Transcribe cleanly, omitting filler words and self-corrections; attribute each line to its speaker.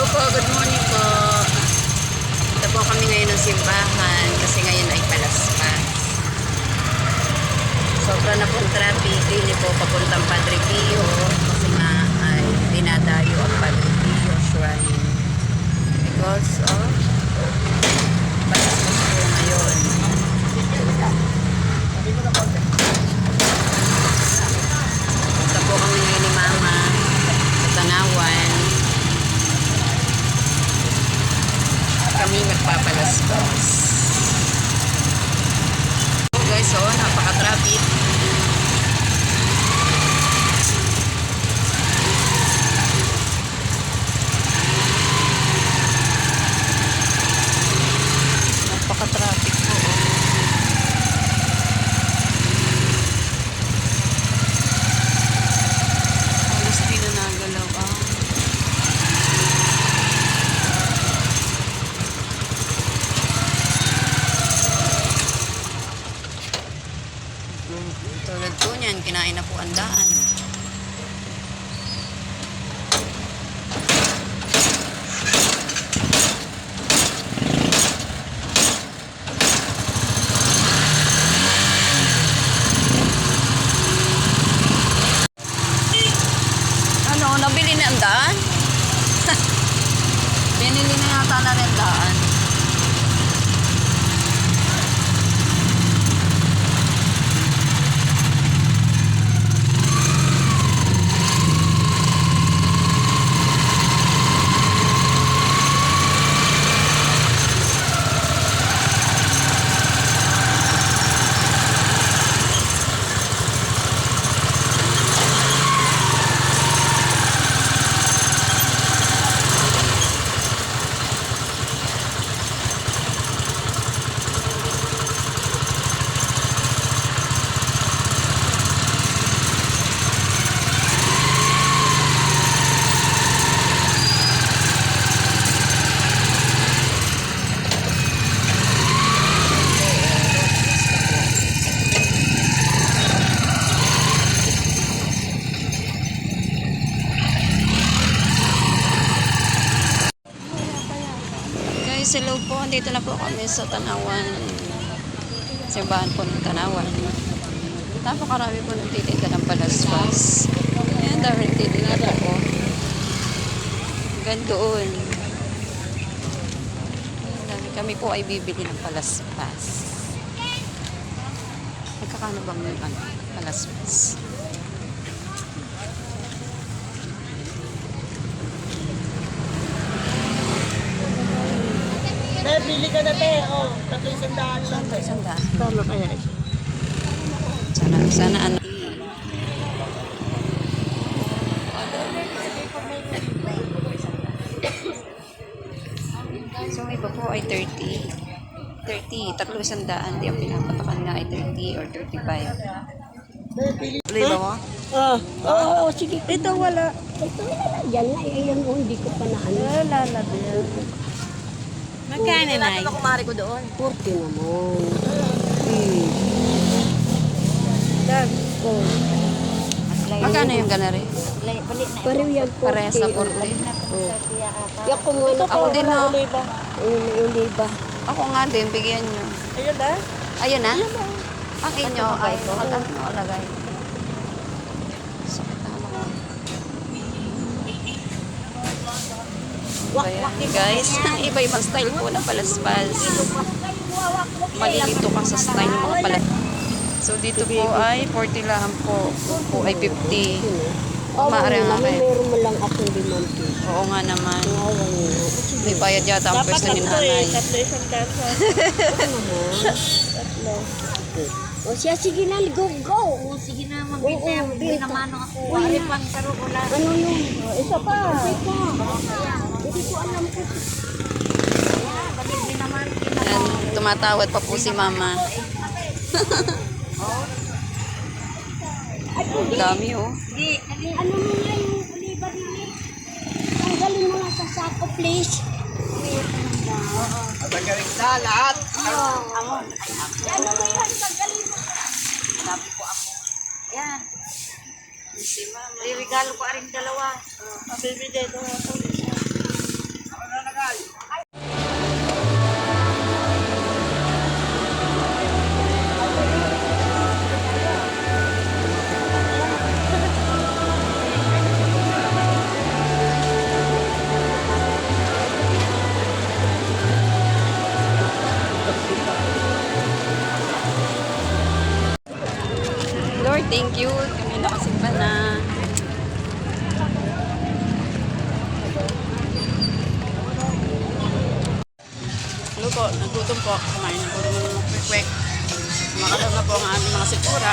Speaker 1: po, good morning po. Ito po kami ngayon ng simbahan kasi ngayon ay palaspas. Sobra na pong traffic, hindi po papuntang Padre Pio kasi nga ay dinadayo ang Padre Pio Shrine because of palaspas po ngayon. Punta po kami ngayon ni Mama sa Tanawan. Kami magpapalaspas. So guys, napaka-traffic. Napaka-traffic po. Halos di na nagalaw ang tulad po niyan, kinain na po ang daan. Ano, nabili na ang daan? Binili na yata na rin daan. Guys, hello po. Dito na po kami sa Tanawan. Simbahan po ng Tanawan. Napakarami po nagtitinda ng palaspas. Ayan, dami nagtitinda po. Hanggang doon. Kami po ay bibili ng palaspas. Nagkakano bang palaspas?
Speaker 2: Bili ka na te, oh, 300 lang.
Speaker 1: 300.
Speaker 2: Tama kaya siya.
Speaker 1: Sana ano. So iba po ay 30. 300. Di ang pinapatakan nga ay 30 or 35. Tuloy ba mo?
Speaker 2: Oo, sige. Ito wala.
Speaker 3: Ito wala dyan na. Ayan o, hindi ko pa na ano.
Speaker 2: Wala na din.
Speaker 1: Magkano na?
Speaker 2: Wala kumari ko doon.
Speaker 3: 40 naman.
Speaker 2: Dag.
Speaker 3: Oh.
Speaker 1: Magkano yung ganari?
Speaker 3: Pareho yan 40.
Speaker 1: Parehas sa 40.
Speaker 3: Oh. Yak ko muna.
Speaker 1: Ako din na.
Speaker 2: Oliba.
Speaker 3: Oliba.
Speaker 1: Ako nga din, bigyan nyo.
Speaker 2: Ayun na.
Speaker 1: Ayun na? Ang inyo ay nakalagay. Ayan, guys, iba-ibang style po ng palaspas. Malilito ka sa style ng mga palaspas. So dito po ay 40 lang po. Po ay 50. Maaari nga kayo.
Speaker 3: Meron mo lang akong limante.
Speaker 1: Oo nga naman.
Speaker 3: Nawang
Speaker 1: May bayad yata ang pwesto ni nanay.
Speaker 2: Tatlo isang dasa. Tatlo.
Speaker 3: O siya, sige na, go, go.
Speaker 4: Oo, sige na, magbita. Hindi naman ako.
Speaker 3: Wala.
Speaker 4: Wari pang karukulan.
Speaker 3: Ano yun?
Speaker 2: Isa pa.
Speaker 3: Hindi ko alam ko.
Speaker 4: Hindi naman.
Speaker 1: Yan, tumatawad pa po si mama. Ang dami oh.
Speaker 3: Ano mo nga yung oliba din? Tanggalin mo nga sa sako, please.
Speaker 2: Magaling na lahat.
Speaker 3: Ano mo yan? Tanggalin mo.
Speaker 4: Sabi ko ako. Yan.
Speaker 1: Si mama.
Speaker 4: Regalo ko rin dalawa.
Speaker 2: Mabibigay ko ako.
Speaker 1: Thank you. Kami nakasimba na. Hello po, nagutom po. Kumain na po naman ng quick-quick. Makalaw na po ang aming mga sikura.